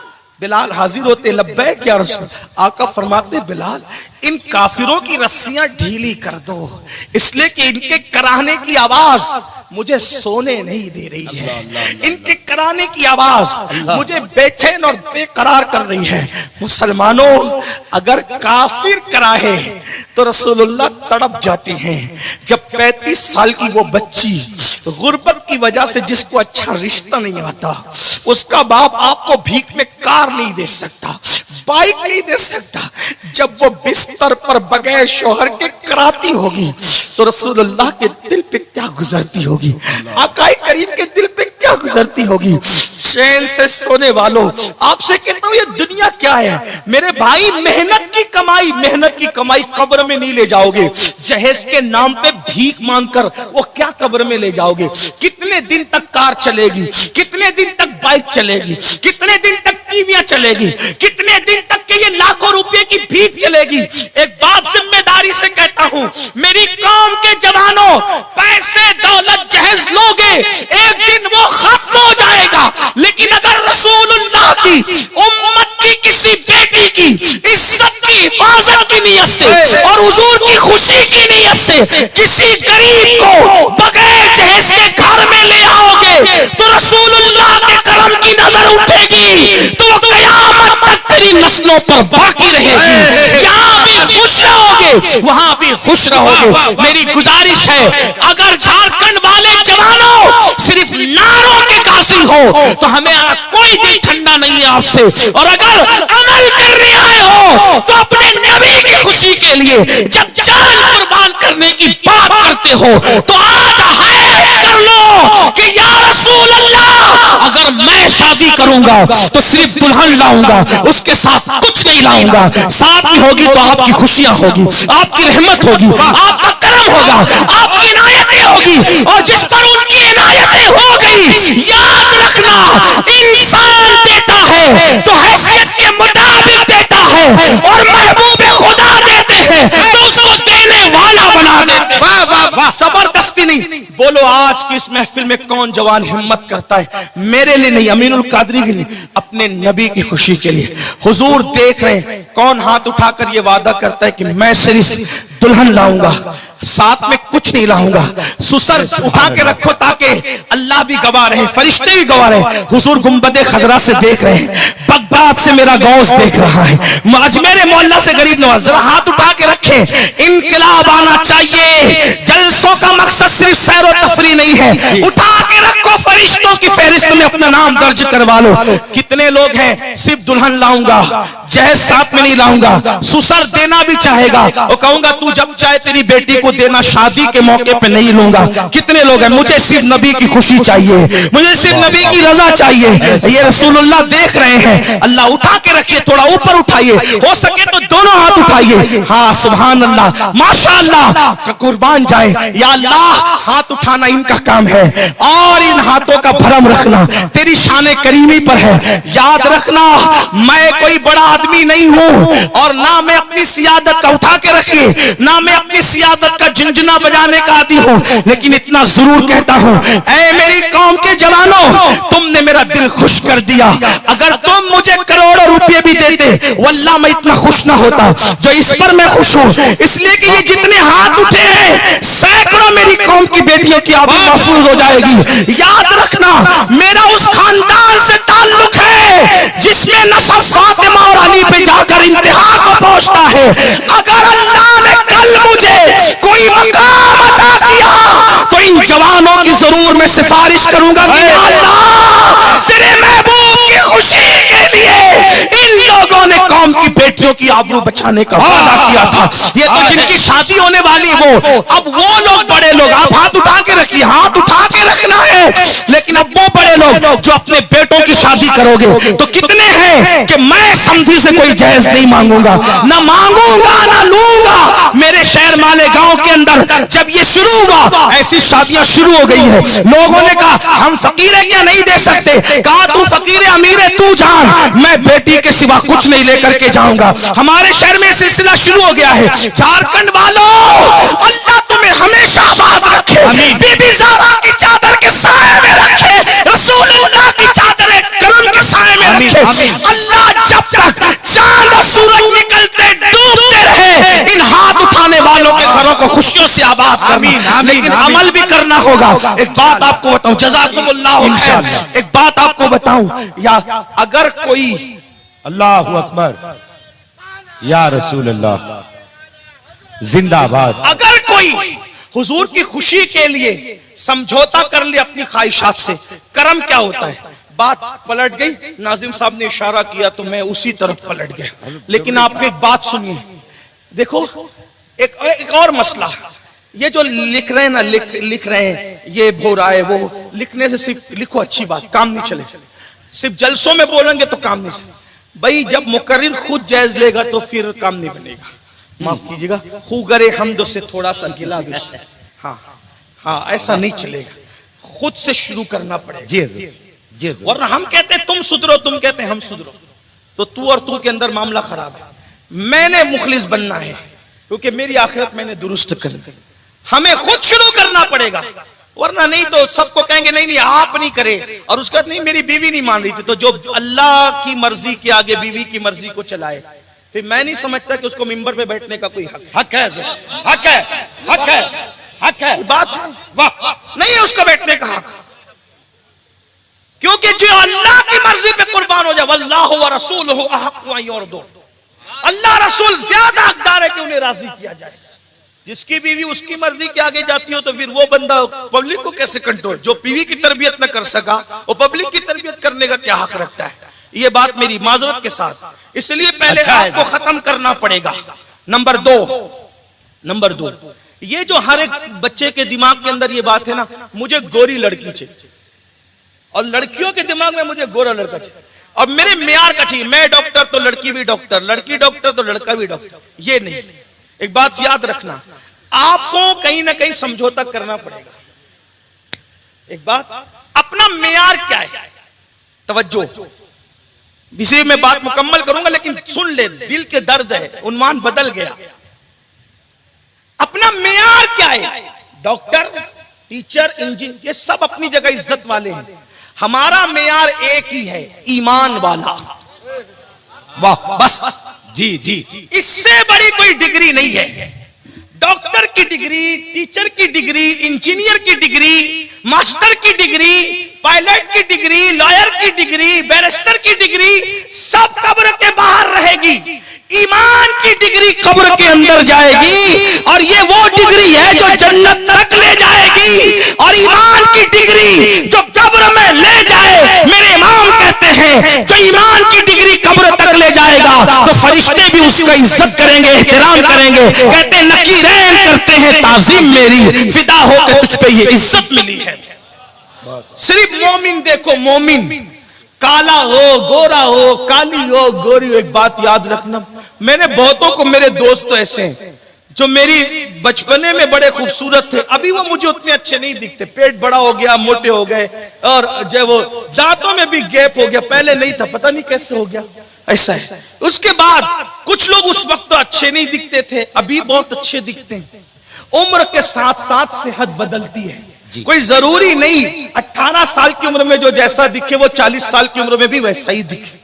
बिलाल हाजिर होते, लब्बैक या रसूल। आका फरमाते बिलाल इन काफिरों की रस्सियां ढीली कर दो, इसलिए कि इनके कराहने की आवाज मुझे सोने नहीं दे रही है, इनके कराहने की आवाज मुझे बेचैन और बेकरार कर रही है। मुसलमानों, अगर काफिर कराहे तो रसूलुल्लाह तड़प जाते हैं। जब 35 साल की वो बच्ची गुर्बत की वजह से, जिसको अच्छा रिश्ता नहीं आता, उसका बाप आपको भीख में कार नहीं दे सकता, बाइक नहीं दे सकता, जब वो बिस्तर पर बगैर शौहर के कराती होगी तो रसूलुल्लाह के दिल पे क्या गुजरती होगी, आकाए करीम के दिल पे क्या गुजरती होगी। चैन से सोने वालों, आपसे कहता हूं ये दुनिया क्या है मेरे भाई, मेहनत की कमाई कब्र में नहीं ले जाओगे। जहेज के नाम पे भीख मांगकर वो क्या कब्र में ले जाओगे। कितने दिन तक कार चलेगी, कितने दिन तक बाइक चलेगी, कितने दिन तक टीवियां चलेगी, कितने दिन तक के ये लाखों रुपए की भीख चलेगी। एक बात जिम्मेदारी से कहता हूं, मेरी कौम के जवानों, पैसे दौलत जहेज लोगे, एक दिन वो खत्म हो जाएगा। लेकिन अगर रसूलुल्लाह की उम्मत की किसी बेटी की इज्जत की हिफाजत की नीयत से और हुजूर की खुशी की नीयत से किसी गरीब को बगैर जहेज के घर में ले आओगे तो रसूलुल्लाह के करम की नजर उठेगी, तो क़यामत तक तेरी नस्लों पर बाकी रहेगी। यहाँ भी खुश रहोगे, वहां भी खुश रहोगे। मेरी गुजारिश है, अगर झारखंड वाले जवानों सिर्फ नारों के काजी हो तो हमें कोई दिल ठंडा नहीं है आपसे, और अगर अमल करने आए हो तो अपने नबी की खुशी के लिए जब जान कुर्बान करने की बात करते हो तो आज हैरत कर लो कि या रसूल अल्लाह, अगर मैं शादी करूंगा तो सिर्फ दुल्हन लाऊंगा, उसके साथ कुछ नहीं लाऊंगा। साथ में होगी तो आपकी खुशियां होगी, आपकी रहमत होगी, आपका करम होगा, आपकी इनायतें होगी, और जिस पर उनकी इनायतें हो गई, याद रखना इंसान देता है तो हैसियत के मुताबिक देता है, और महबूब खुदा देते हैं तो उसको देने वाला बना देते हैं। जबरदस्ती नहीं। बोलो आज की इस महफिल में कौन जवान हिम्मत करता है, मेरे लिए नहीं, अमीनुल कादरी के लिए, अपने नबी की खुशी के लिए। हुजूर देख रहे हैं, कौन हाथ उठाकर ये वादा करता है कि मैं सिर्फ दुल्हन लाऊंगा, साथ में कुछ नहीं लाऊंगा। सुसर उठा के रखो ताकि अल्लाह भी गवाह रहे, फरिश्ते भी गवाह रहे। हुजूर गुंबदे खजरा से देख रहे हैं, बगदाद से मेरा गौस देख रहा है, अजमेर मोहल्ला से गरीब नवाज। जरा हाथ उठा के रखें, इनकलाब आना चाहिए। जलसों का मकसद सिर्फ सैर और तफरी नहीं है। उठा के रखो, फरिश्तों की फहरिस्त में अपना नाम दर्ज करवा लो। कितने लोग हैं सिर्फ दुल्हन लाऊंगा, जहेज साथ में नहीं लाऊंगा, सुसर देना भी चाहेगा और कहूंगा तू जब चाहे तेरी बेटी को देना, शादी के मौके पे नहीं लूंगा। कितने लोग हैं, मुझे सिर्फ नबी की खुशी चाहिए, मुझे सिर्फ नबी की रजा चाहिए। ये रसूलुल्लाह देख रहे हैं, अल्लाह उठा के रखिए, थोड़ा ऊपर उठाइए, हो सके तो दोनों हाथ उठाइए। हाँ सुभान अल्लाह, माशाअल्लाह, कुर्बान जाए। या अल्लाह, हाथ उठाना इनका काम है और इन हाथों का भरम रखना तेरी शान करीमी पर है। याद रखना, मैं कोई बड़ा आदमी नहीं हूं और ना मैं अपनी सियादत का, उठा के रखिए, ना मैं अपनी सियादत का झुनझुना बजाने का आदी हूं, लेकिन इतना जरूर कहता हूं, ऐ मेरी कौम के जवानों, तुमने मेरा दिल खुश कर दिया। अगर तुम मुझे करोड़ों रुपए भी देते, वल्लाह मैं इतना खुश ना होता जो इस पर मैं खुश हूं। इसलिए कि ये जितने हाथ उठे हैं, सैकड़ों मेरी कौम की बेटियों की आबरू महफूज हो जाएगी। याद रखना, मेरा उस खानदान से ताल्लुक है जिसमें नस्ब फातिमा और अली पे जाकर इंतहा को पहुंचता है। अगर अल्लाह ने कल मुझे कोई मकाम अता किया तो इन जवानों की जरूर मैं सिफारिश करूंगा कि अल्लाह तेरे महबूब की खुशी के लिए इन लोगों ने कौम की बेटियों की आबरू बचाने का वादा किया था। ये तो जिनकी शादी होने वाली वो, अब वो लोग बड़े लोग, आप हाथ उठा के रखिए, हाथ उठा के रखना है, लेकिन अब वो बड़े लोग जो अपने बेटों की शादी करोगे तो कितने हैं कि मैं समझी से कोई जहेज नहीं मांगूंगा, ना मांगूंगा ना लूंगा। मेरे शहर माले गांव के अंदर जब ये शुरू हुआ, ऐसी शादियां शुरू हो गई है। लोगों ने कहा हम फकीर है क्या नहीं दे सकते, कहा तू फकीर अमीर है तू जान, मैं बेटी के सिवा कुछ नहीं लेकर के जाऊंगा। हमारे शहर में सिलसिला शुरू हो गया है। झारखंड वालों, अल्लाह तुम्हें हमेशा आबाद रखे, बीबी ज़हरा की चादर के साए में रखे, रसूलुल्लाह की चादर करम के साए में रखे। अल्लाह जब तक चांद और सूरज निकलते डूबते रहे, इन हाथ उठाने वालों के घरों को खुशियों से आबाद करना, लेकिन अमल भी करना होगा। एक बात आपको बताऊं, जज़ाकुमुल्लाह खैर, एक बात आपको बताऊं, या अगर कोई, अल्लाहु अकबर, या रसूल अल्लाह जिंदाबाद, अगर कोई हुजूर की खुशी के लिए समझौता कर ले अपनी ख्वाहिशात से, करम क्या होता है? बात पलट गई, नाजिम साहब ने इशारा किया तो मैं उसी तरफ पलट गया। लेकिन आप एक बात सुनिए, देखो एक और मसला, ये जो लिख रहे हैं ना, लिख रहे हैं, ये हो रहा है, वो लिखने से सिर्फ लिखो, अच्छी बात, काम नहीं चले। सिर्फ जलसों में बोलेंगे तो काम नहीं चले भाई, जब मुकर्रिर खुद जायज लेगा तो फिर काम नहीं बनेगा। माफ कीजिएगा, खूगरे हमदो से थोड़ा सा गिला दो। हाँ हाँ, ऐसा नहीं चलेगा, खुद से शुरू करना पड़ेगा। जी जी जी, वरना हम कहते हैं तुम सुधरो, तुम कहते हैं हम सुधरो, तो तू और तू के अंदर मामला खराब है। मैंने मुखलिस बनना है क्योंकि मेरी आखिरत मैंने दुरुस्त करनी, हमें खुद शुरू करना पड़ेगा, वरना नहीं तो सबको कहेंगे नहीं नहीं आप नहीं करे, और उसके बाद नहीं मेरी बीवी नहीं मान रही थी, तो जो अल्लाह की मर्जी के आगे बीवी की मर्जी को चलाए, फिर मैं नहीं समझता कि उसको मिंबर पे बैठने का कोई हक है। हक है, हक है, हक है, बात है, वाह, नहीं है उसका बैठने का हक, क्योंकि जो अल्लाह की मर्जी पे कुर्बान हो जाए, वल्लाहु व रसूलुहु अहक्कु अन युरदू, अल्लाह रसूल ज्यादा हकदार है कि उन्हें राजी किया जाए। जिसकी बीवी उसकी मर्जी के आगे जाती हो तो फिर वो बंदा पब्लिक को कैसे कंट्रोल, जो बीवी की तरबियत न कर सका वो पब्लिक की तरबियत करने का क्या हक रखता है? ये बात मेरी माजरत के साथ, इसलिए पहले आपको खत्म करना पड़ेगा। नंबर दो, ये जो हर एक बच्चे के दिमाग के अंदर ये बात है ना, मुझे गोरी लड़की चाहिए और लड़कियों के दिमाग में मुझे गोरा लड़का चाहिए, और मेरे मेयार का चाहिए, मैं डॉक्टर तो लड़की भी डॉक्टर, लड़की डॉक्टर तो लड़का भी डॉक्टर, ये नहीं। एक बात याद रखना, आपको कहीं ना कहीं समझौता करना पड़ेगा। एक बात, अपना मेयार क्या है? तवज्जो, इसी में बात मुकम्मल करूंगा लेकिन सुन ले, दिल के दर्द है, उन्वान बदल गया। अपना मेयार क्या है? डॉक्टर, टीचर, इंजीनियर, ये सब अपनी जगह इज्जत वाले हैं। हमारा मेयार एक ही है, ईमान वाला। वाह, बस जी जी, इससे बड़ी कोई डिग्री नहीं है। डॉक्टर की डिग्री, टीचर की डिग्री, इंजीनियर की डिग्री, मास्टर की डिग्री, पायलट की डिग्री, लॉयर की डिग्री, बैरिस्टर की डिग्री, सब कब्र के बाहर रहेगी। ईमान की डिग्री कब्र के अंदर जाएगी, और ये वो डिग्री है जो जन्नत तक ले जाएगी। और ईमान की डिग्री जो कब्र में ले जाए, मेरे इमाम कहते हैं जो ईमान की डिग्री कब्र तक ले जाएगा तो उसका इज्जत करेंगे, एहतराम करेंगे। कहते नकीरैन करते हैं ताजीम मेरी, फिदा होकर तुझ पे ये इज्जत मिली है। सिर्फ मोमिन देखो, मोमिन काला हो, गोरा हो, काली हो, गोरी हो। एक बात याद रखना, मैंने बहुतों को, मेरे दोस्त तो ऐसे हैं जो मेरी बचपने में बड़े खूबसूरत थे, अभी वो मुझे उतने अच्छे नहीं दिखते। पेट बड़ा हो गया, मोटे हो गए, और जो वो दांतों में भी गैप हो गया, पहले नहीं था, पता नहीं कैसे हो गया, ऐसा है। उसके बाद कुछ लोग उस वक्त तो अच्छे नहीं दिखते थे, अभी बहुत अच्छे दिखते हैं। उम्र के साथ साथ सेहत बदलती है। कोई जरूरी नहीं 18 साल की उम्र में जो जैसा दिखे वो 40 साल की उम्र में भी वैसा ही दिखे,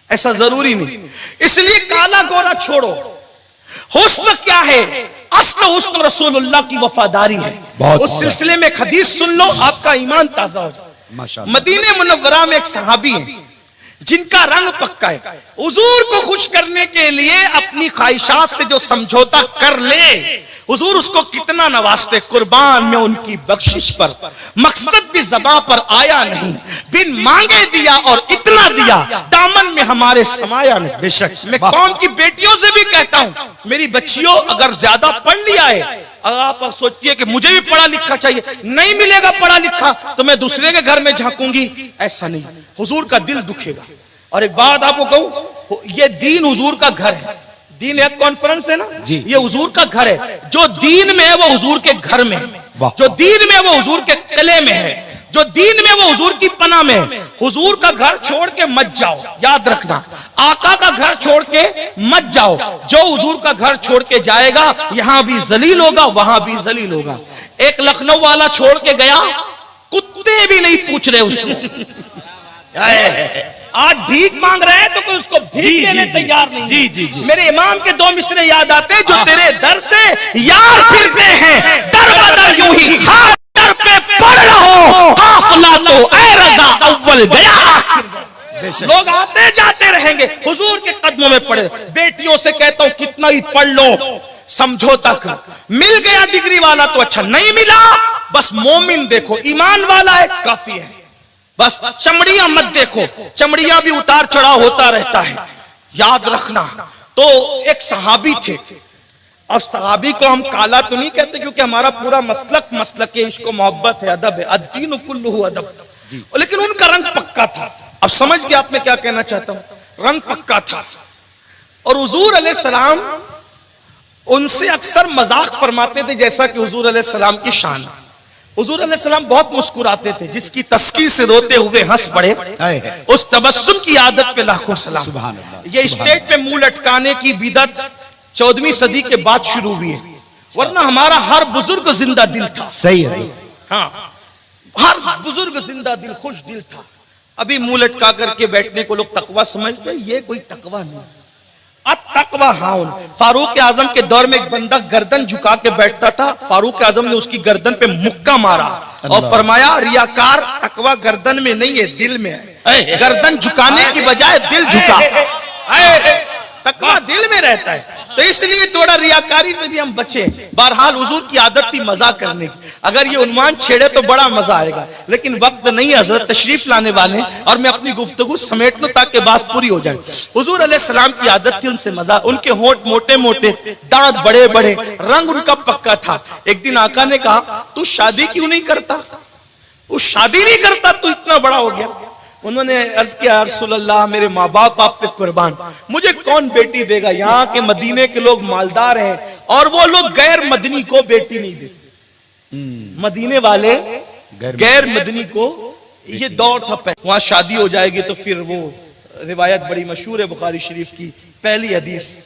ऐसा जरूरी नहीं। इसलिए काला गोरा छोड़ो, हुस्न क्या है? अस्ल हुस्न रसूलुल्लाह की वफादारी है। उस सिलसिले में एक हदीस सुन लो, आपका ईमान ताजा हो जाए। माशाअल्लाह। मदीने मुनव्वरा में एक सहाबी है जिनका रंग पक्का है। हुजूर को खुश करने के लिए अपनी ख्वाहिशात से जो समझौता कर ले, हुजूर उसको कितना नवाजते। कुर्बान में उनकी बख्शिश पर, मकसद भी ज़बां पर आया नहीं, बिन मांगे दिया और इतना दिया, दामन में हमारे समाया नहीं। बेशक मैं कौम की बेटियों से भी कहता हूं, मेरी बच्चियों अगर ज्यादा पढ़ लिया है, अगर आप सोचिए कि मुझे भी पढ़ा लिखा चाहिए, नहीं मिलेगा पढ़ा लिखा तो मैं दूसरे के घर में झांकूंगी, ऐसा नहीं, हुजूर का दिल दुखेगा। और एक बात आपको कहूं, ये दीन हुजूर का घर है। दीन एक कॉन्फ्रेंस है ना जी, ये हुजूर का घर है। जो दीन में है वो हुजूर के घर में है, जो दीन में है वो हुजूर के किले में है, जो दीन में वो हुजूर की पनाह में है। हुजूर का घर छोड़ के मत जाओ, याद रखना, आका का घर छोड़ के मत जाओ। जो हुजूर का घर छोड़ के जाएगा, यहां भी जलील होगा, वहां भी जलील होगा। एक लखनऊ वाला छोड़ के गया, कुत्ते भी नहीं पूछ रहे उसको। आज भीख मांग रहे हैं तो कोई उसको भीख देने तैयार नहीं। जी जी जी। मेरे इमाम के दो मिसरे याद आते, जो तेरे दर से यार फिरते हैं, दर बदर यूं ही हर दर पे पड़ रहो, काफिला तो ऐ रज़ा अव्वल गया आखिर। लोग आते जाते रहेंगे, हुजूर के कदमों में पड़े। बेटियों से कहता हूं कितना ही पढ़ लो, समझौता कर। मिल गया डिग्री वाला तो अच्छा, नहीं मिला बस मोमिन देखो, ईमान वाला है, काफी है। बस चमड़ियां मत देखो, चमड़ियां भी उतार चढ़ाव होता रहता है, याद रखना। तो एक सहाबी थे, और सहाबी को हम काला तो नहीं कहते क्योंकि हमारा पूरा मसलक है, इसको मोहब्बत है, अदब है, अद्दीन कुल्लुहु अदब, लेकिन उनका रंग पक्का था। अब समझ गया आप मैं क्या कहना चाहता हूं, रंग पक्का था। और हुजूर अलैहिस्सलाम उनसे अक्सर मजाक फरमाते थे, जैसा कि हुजूर अलैहिस्सलाम की शान। हुजूर अलैहिस्सलाम बहुत मुस्कुराते थे, जिसकी तस्कीर से रोते हुए हंस पड़े, उस तबस्सुम की आदत पे लाखों सलाम। ये स्टेज पे मुंह लटकाने की बिदअत 14वीं सदी के बाद शुरू हुई है, वरना हमारा हर बुजुर्ग जिंदा दिल था। सही है, हाँ, हर बुजुर्ग जिंदा दिल, खुश दिल था। अभी मुंह लटका करके बैठने को लोग तकवा समझते, ये कोई तकवा नहीं। तकवा हाउन। फारूक आजम के दौर में एक बंदा गर्दन झुका के बैठता था, फारूक आजम ने उसकी गर्दन पे मुक्का मारा और फरमाया, रियाकार तकवा गर्दन में नहीं है, दिल में है। गर्दन झुकाने की बजाय दिल झुका, तकवा दिल में रहता है। तो इसलिए थोड़ा रियाकारी से भी हम बचे। बहरहाल हुजूर की आदत थी मजाक करने की, अगर ये उन्वान छेड़े तो बड़ा मजा आएगा, लेकिन वक्त नहीं, हजरत तशरीफ लाने वाले, और मैं अपनी गुफ्तगू समेट लूं ताकि बात पूरी हो जाए। हुजूर अलैहिस्सलाम की आदत थी उनसे मजा, उनके होंठ मोटे मोटे, दांत बड़े बड़े, रंग उनका पक्का था। एक दिन आका ने कहा, तू शादी क्यों नहीं करता, तू शादी नहीं करता, तू इतना बड़ा हो गया। उन्होंने अर्ज किया, रसूलल्लाह मेरे माँ बाप आप पे कुर्बान, मुझे कौन बेटी देगा। यहाँ के मदीने के लोग मालदार हैं और वो लोग गैर मदनी को बेटी नहीं देते। मदीने वाले गैर मदनी को, ये दौर था, वहां शादी हो जाएगी तो फिर वो रिवायत बड़ी मशहूर है बुखारी शरीफ की, पहली हदीस,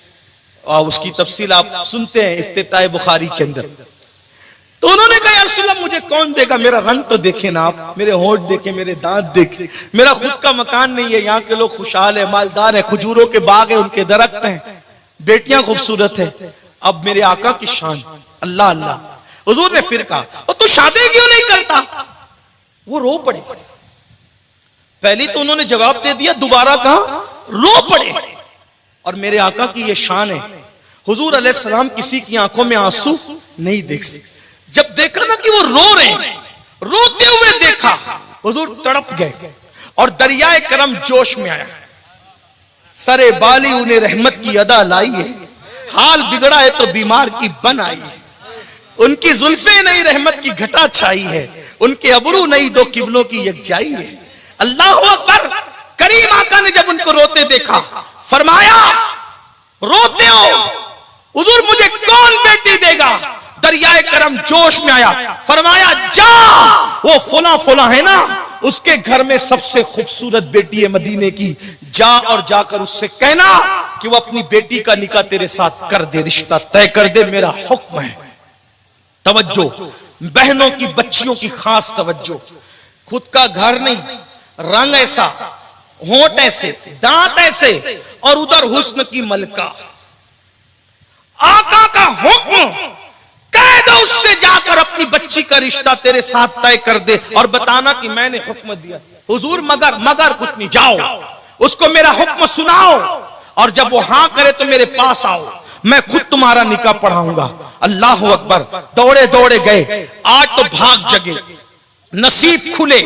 और उसकी तफसील आप सुनते हैं इफ्तिताह बुखारी के अंदर। तो उन्होंने कहा, या रसूलल्लाह मुझे कौन देगा, मेरा रंग तो देखे ना आप, मेरे होंठ देखे, मेरे दांत देखे, मेरा खुद का मकान नहीं है, यहाँ के लोग खुशहाल है, मालदार है, खजूरों के बाग है, उनके दरख्त हैं, बेटियां खूबसूरत है, अब मेरे आका की शान, अल्लाह अल्लाह। हुजूर ने फिर कहा, और तू शादी क्यों नहीं करता। वो रो पड़े। पहले तो उन्होंने जवाब दे दिया, दोबारा कहा, रो पड़े। और मेरे आका की ये शान है, हुजूर अलैहिस्सलाम किसी की आंखों में आंसू नहीं देख सकते। जब देखा ना कि वो रो रहे हैं, रोते हुए देखा, हुजूर तड़प गए और दरियाए करम जोश में आया। सरे बाली उन्हें रहमत की अदा लाई है, हाल बिगड़ा है तो बीमार की बन आई है। उनकी जुल्फे नहीं रहमत की घटा छाई है, उनके अबरू नहीं दो किबलों की यकजाई है। अल्लाह अकबर। करीम आका ने जब उनको रोते देखा, फरमाया रोते हो हुजूर, मुझे कौन बेटी देगा? दरियाए करम जोश में आया, फरमाया जा, वो फुला फुला है ना, उसके घर में सबसे खूबसूरत बेटी है मदीने की, जा और जाकर उससे कहना कि वो अपनी बेटी का निकाह तेरे साथ कर दे, रिश्ता तय कर दे, मेरा हुक्म है। तवज्जो, बहनों की बच्चियों की खास तवज्जो। खुद का घर नहीं, रंग ऐसा, होंठ ऐसे, दांत ऐसे, और उधर हुस्न की मलका। आका का हुक्म, कह दो उससे जाकर अपनी बच्ची का रिश्ता तेरे साथ तय कर दे और बताना कि मैंने हुक्म दिया। हुजूर मगर कुछ नहीं, जाओ उसको मेरा हुक्म सुनाओ, और जब वो हां करे तो मेरे पास आओ, मैं खुद तुम्हारा निकाह पढ़ाऊंगा। अल्लाह अकबर। दौड़े दौड़े गए, आज तो भाग जगे, नसीब खुले,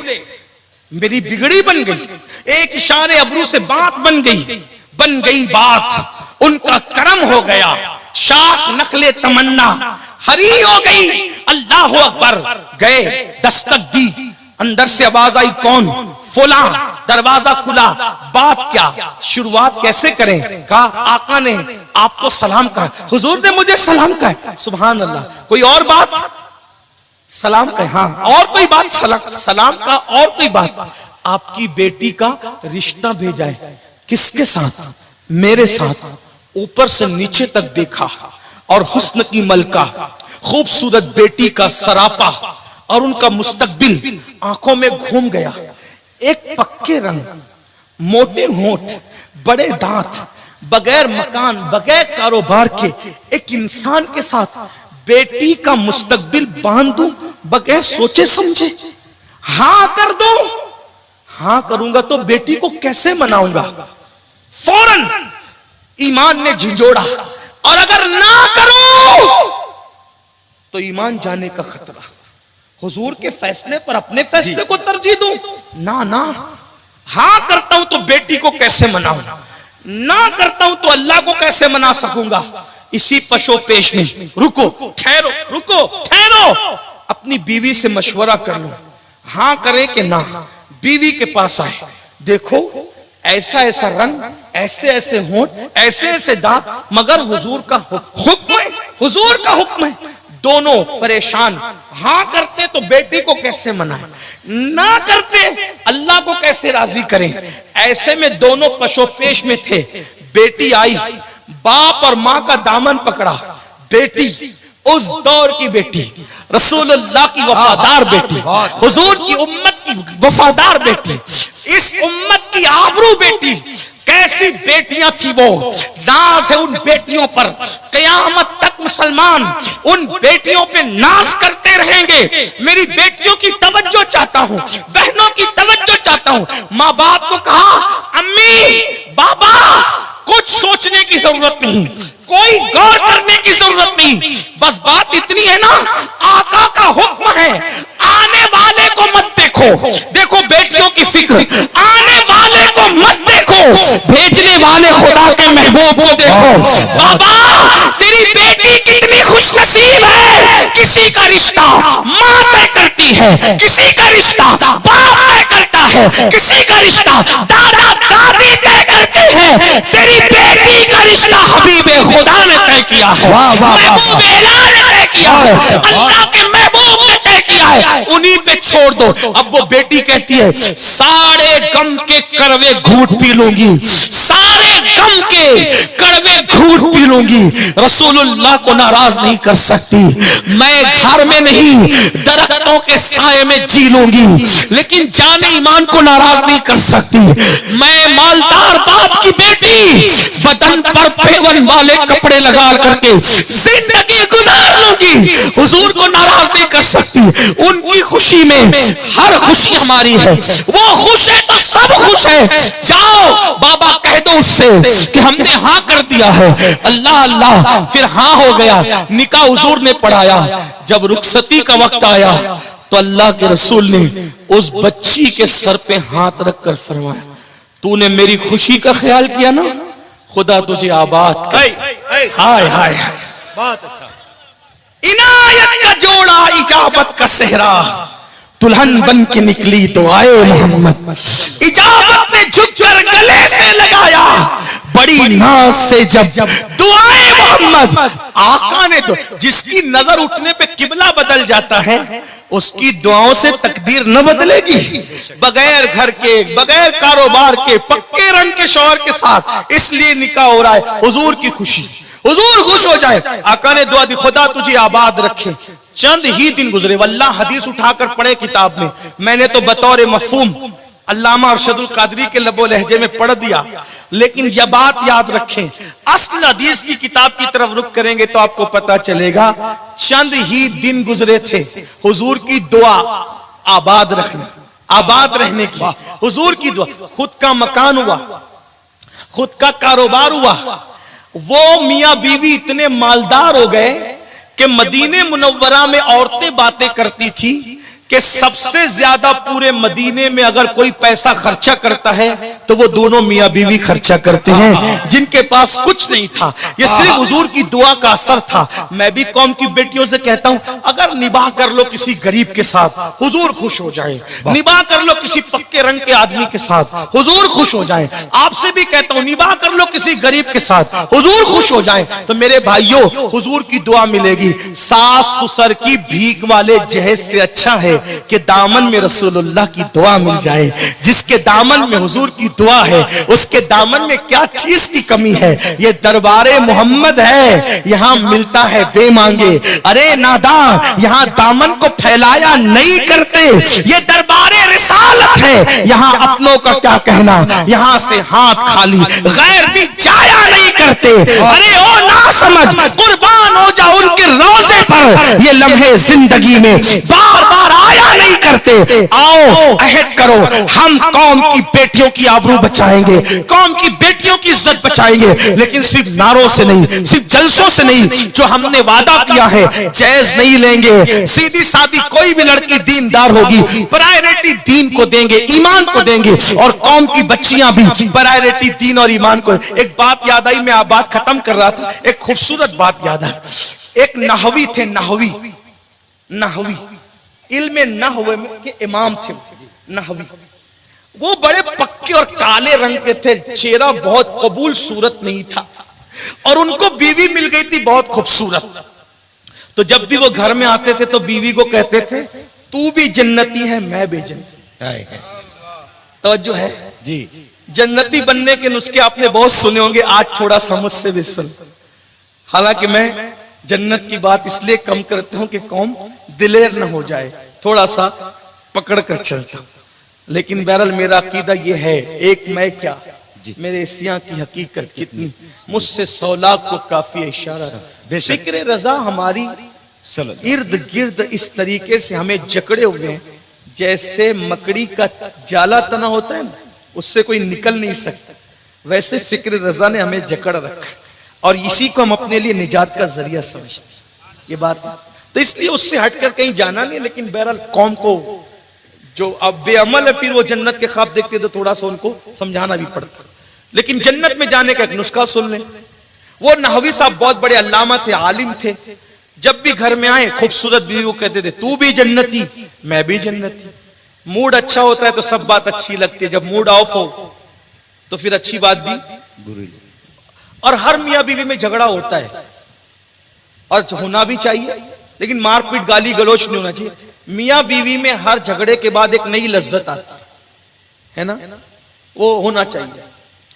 मेरी बिगड़ी बन गई, एक इशारे अबरू से बात बन गई बात, उनका करम हो गया, शाख नखले तमन्ना हरी हो गई। अल्लाह अकबर। गए, दस्तक दी, अंदर से आवाज आई, कौन? फुला। दरवाजा खुला, बात क्या, शुरुआत कैसे करें? कहा आका ने आपको सलाम कहा, हुजूर ने मुझे सलाम कहा। सुभान अल्लाह। कोई और बात? सलाम कहे, हाँ। और कोई बात? सलाम का और कोई बात? आपकी बेटी का रिश्ता भेजा है। किसके साथ? मेरे साथ। ऊपर से नीचे तक देखा, और हुस्न की मलका, खूबसूरत बेटी का सरापा, और उनका मुस्तकबिल आंखों में घूम गया। एक पक्के रंग, मोटे होंठ, बड़े दांत, बगैर मकान, बगैर कारोबार के एक इंसान के साथ बेटी का मुस्तकबिल बांध दूं बगैर सोचे समझे? हां कर दो, हां करूंगा तो बेटी को कैसे मनाऊंगा? फौरन ईमान ने झिझोड़ा, और अगर ना करो तो ईमान जाने का खतरा। हुजूर के फैसले पर अपने फैसले को तरजीह दूं? ना। हां करता हूं तो बेटी को कैसे मनाऊं, ना करता हूं तो अल्लाह को कैसे मना सकूंगा? इसी पशो पेश में रुको, ठहरो, अपनी बीवी से मशवरा कर लो, हां करे कि ना। बीवी के पास आए, देखो ऐसा ऐसा रंग, ऐसे ऐसे होंठ, ऐसे ऐसे दांत, मगर हुजूर का हुक्म है, हुजूर का हुक्म है। दोनों परेशान, हां करते तो बेटी को कैसे मनाएं, ना करते अल्लाह को कैसे राजी करें? ऐसे में दोनों पशोपेश में थे। बेटी आई, बाप और मां का दामन पकड़ा। बेटी, उस दौर की बेटी, रसूलुल्लाह की वफादार बेटी, हुजूर की उम्मत की वफादार बेटी, इस उम्मत की आबरू बेटी। कैसी बेटियां थी वो, नाज है उन बेटियों पर, कयामत तक मुसलमान उन बेटियों पे नाज करते रहेंगे। मेरी बेटियों की तवज्जो चाहता हूं, बहनों की तवज्जो चाहता हूं। माँ बाप को कहा, अम्मी बाबा कुछ सोचने की जरूरत नहीं, कोई गौर करने की जरूरत नहीं, बस बात इतनी है ना, आका का हुक्म है, आने वाले को मत देखो। देखो बेटियों की फिक्र, आने वाले को मत देखो, भेजने वाले खुदा के महबूब को देखो। बाबा तेरी बेटी कितनी खुशनसीब है, किसी का रिश्ता माँ तय करती है, किसी का रिश्ता बाप तय करता है, किसी का रिश्ता दादा दादी तय करते हैं। तेरी बेटी का रिश्ता हबीबे खुदा ने तय किया है, महबूब एला ने तय किया है, अल्लाह के महबूब ने तय किया है, उन्हीं पे छोड़ दो। अब वो बेटी कहती है, सारे गम के कड़वे घूंट पी लूंगी, सारे गम के कड़वे घूंट पी लूंगी, रसूलुल्लाह को नाराज नहीं कर सकती। मैं घर में नहीं, दरख्तों के साए में जी लूंगी, लेकिन जाने ईमान को नाराज नहीं कर सकती। मैं मालदार बाप की बेटी, बदन पर पेवन वाले कपड़े लगा करके जिंदगी गुजार लूंगी, हुजूर को नाराज नहीं कर सकती। उनकी खुशी में हर खुशी हमारी है, वो खुश है तो सब खुश है। जाओ बाबा कह दो उससे कि हमने हाँ कर दिया है। अल्लाह अल्लाह, फिर हाँ हो गया, निकाह हुजूर ने पढ़ाया। जब रुखसती का वक्त आया तो अल्लाह के रसूल ने उस बच्ची के सर पे हाथ रखकर फरमाया, तूने मेरी खुशी का ख्याल किया ना, खुदा तुझे आबाद करे। ऐ, हाय हाय हाय, बहुत अच्छा। इनायत का जोड़ा, इजाबत का सेहरा, दुल्हन बन के निकली तो आए मोहम्मद। इजाबत ने झुककर गले से लगाया, बड़ी नाज से जब दुआए मोहम्मद। आका ने तो, जिसकी नजर उठने पे किबला बदल जाता है, उसकी दुआओं से तकदीर न बदलेगी। बगैर घर के, बगैर कारोबार के, पक्के रंग के शौहर के साथ इसलिए निकाह हो रहा है, हुजूर की खुशी, हुजूर खुश हो जाए। आका ने दुआ दी, खुदा तुझे आबाद रखे। चंद ही दिन गुजरे, वल्लाह हदीस उठाकर पढ़े किताब में, मैंने तो बतौर मफहूम अल्लामा अरशदुल कादरी के लबो लहजे में पढ़ दिया, लेकिन यह बात याद रखें, असल हदीस की किताब की तरफ रुख करेंगे तो आपको पता चलेगा। चंद ही दिन गुजरे थे, हुजूर की दुआ आबाद रखने, आबाद रहने की, हुजूर की दुआ। खुद का मकान हुआ, खुद का कारोबार हुआ। वो मियां बीवी इतने मालदार हो गए कि मदीने मुनव्वरा में औरतें बातें करती थी कि सबसे ज्यादा पूरे मदीने में अगर कोई पैसा खर्चा करता है तो वो दोनों मियां बीवी खर्चा करते हैं, जिनके पास कुछ नहीं था। ये सिर्फ हुजूर की दुआ का असर था। मैं भी कौम की बेटियों से कहता हूं, अगर निबाह कर लो किसी गरीब के साथ, हुजूर खुश हो जाए। निबाह कर लो किसी पक्के रंग के आदमी के साथ, हुजूर खुश हो जाए। आपसे भी कहता हूं, निबाह कर लो किसी गरीब के साथ, हुजूर खुश हो जाए। तो मेरे भाइयों, हुजूर की दुआ मिलेगी। सास ससुर की भीख वाले जहेज से अच्छा है कि दामन में रसूलुल्लाह की दुआ मिल जाए। जिसके दामन में हुजूर की दुआ है, उसके दामन में क्या चीज की कमी है? ये दरबारे मोहम्मद है, यहां मिलता है बेमांगे। अरे नादान, यहां दामन को फैलाया नहीं करते, ये दरबारे रिसालत है, यहां अपनों का क्या कहना, यहां से हाथ खाली, गैर भी जाया नहीं करते। अरे ओ ना समझ, कुर्बान हो जा उनके रोजे पर, ये लम्हे जिंदगी में बार बार आया नहीं करते। आओ अहद करो, हम कौम की बेटियों की आबरू बचाएंगे, कौम की बेटियों की इज्जत बचाएंगे, लेकिन सिर्फ नारों से नहीं, सिर्फ जलसों से नहीं। जो हमने वादा किया है, जायज नहीं लेंगे। सीधी सादी कोई भी लड़की दीनदार होगी, प्रायोरिटी दीन को देंगे, ईमान को देंगे, और कौम की बच्चियां भी प्रायोरिटी दीन और ईमान को। एक बात याद आई, मैं बात खत्म कर रहा था, एक खूबसूरत बात याद आई। एक नहवी थे, नहवी, नहवी इल्मे नहवे के इमाम थे, नहवी। वो बड़े पक्के और काले रंग के थे, चेहरा बहुत कबूल सूरत नहीं था, और उनको बीवी मिल गई थी बहुत खूबसूरत। तो जब भी वो घर में आते थे तो बीवी को कहते थे, तू भी जन्नती है, मैं भी जन्नती। तवज्जो है जी। जन्नती बनने के नुस्खे आपने बहुत सुने होंगे, आज थोड़ा सा मुझसे भी सुन। हालांकि मैं जन्नत की बात इसलिए कम करता हूं कि कौम दिलेर न हो जाए, थोड़ा सा पकड़ कर चलता हूं। लेकिन बहरहाल मेरा अकीदा यह है, एक मैं क्या, मेरे इस्तिया की हकीकत कितनी, मुझसे 100 लाख को काफी है इशारा। फिक्र रजा हमारी इर्द गिर्द इस तरीके से हमें जकड़े हुए हैं, जैसे मकड़ी का जाला तना होता है ना, उससे कोई निकल नहीं सकता, वैसे फिक्र रजा ने हमें जकड़ रखा, और इसी को हम अपने लिए निजात का जरिया समझते हैं। ये बात, तो इसलिए उससे हटकर कहीं जाना नहीं। लेकिन बहरहाल कौम को जो अब बेअमल है, फिर वो जन्नत के ख्वाब देखते तो थोड़ा सा उनको समझाना भी पड़ता। लेकिन जन्नत में जाने का एक नुस्खा सुन लें। वो नहवी साहब बहुत बड़े अल्लामा थे, आलिम थे। जब भी घर में आए खूबसूरत बीवी को कहते थे, तू भी जन्नती, मैं भी जन्नती। मूड अच्छा होता है तो सब बात अच्छी लगती है, जब मूड ऑफ हो तो फिर अच्छी बात भी बुरी। और हर मियां बीवी में झगड़ा होता है, और होना भी चाहिए, लेकिन मारपीट गाली गलोच नहीं होना चाहिए। मियां बीवी में हर झगड़े के बाद एक नई लज्जत आती है ना, वो होना चाहिए।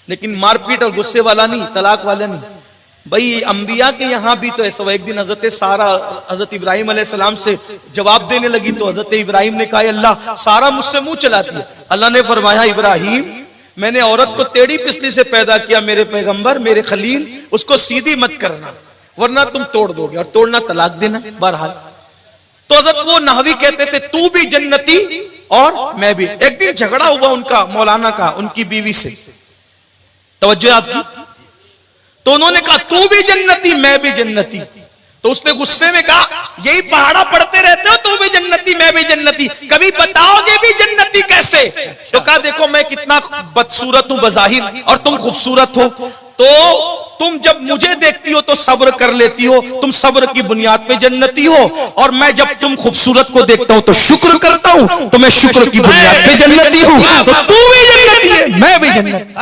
लेकिन मारपीट और गुस्से वाला नहीं, तलाक वाला नहीं। भाई अंबिया के यहां भी तो ऐसा। एक दिन हजरत सारा हजरत इब्राहिम अलैहिस्सलाम से जवाब देने लगी तो हजरत इब्राहिम ने कहा, अल्लाह सारा मुझसे मुंह चलाती है। अल्लाह ने फरमाया, इब्राहिम मैंने औरत को टेढ़ी पिछली से पैदा किया, मेरे पैगंबर, मेरे खलील, उसको सीधी मत करना वरना तुम तोड़ दोगे, और तोड़ना तलाक देना। बहरहाल तो हजरत वो नहवी कहते थे, तू भी जन्नती और मैं भी। एक दिन झगड़ा हुआ उनका मौलाना का उनकी बीवी से, तवज्जो आपकी, तो उन्होंने कहा तू भी जन्नती मैं भी जन्नती। तो उसने गुस्से में कहा, यही पहाड़ा पढ़ते रहते हो, तू भी जन्नती मैं भी जन्नती, कभी बताओगे भी जन्नती कैसे? तो कहा देखो मैं कितना बदसूरत हूं बज़ाहिर और तुम खूबसूरत हो, तो तुम जब मुझे देखती हो तो सब्र कर लेती हो, तुम सब्र की बुनियाद पे जन्नती हो, और मैं जब तुम खूबसूरत को देखता हूं तो शुक्र करता हूं, तो मैं शुक्र की बुनियाद पे जन्नती हूं, तो तू भी जन्नती है, मैं भी जन्नती।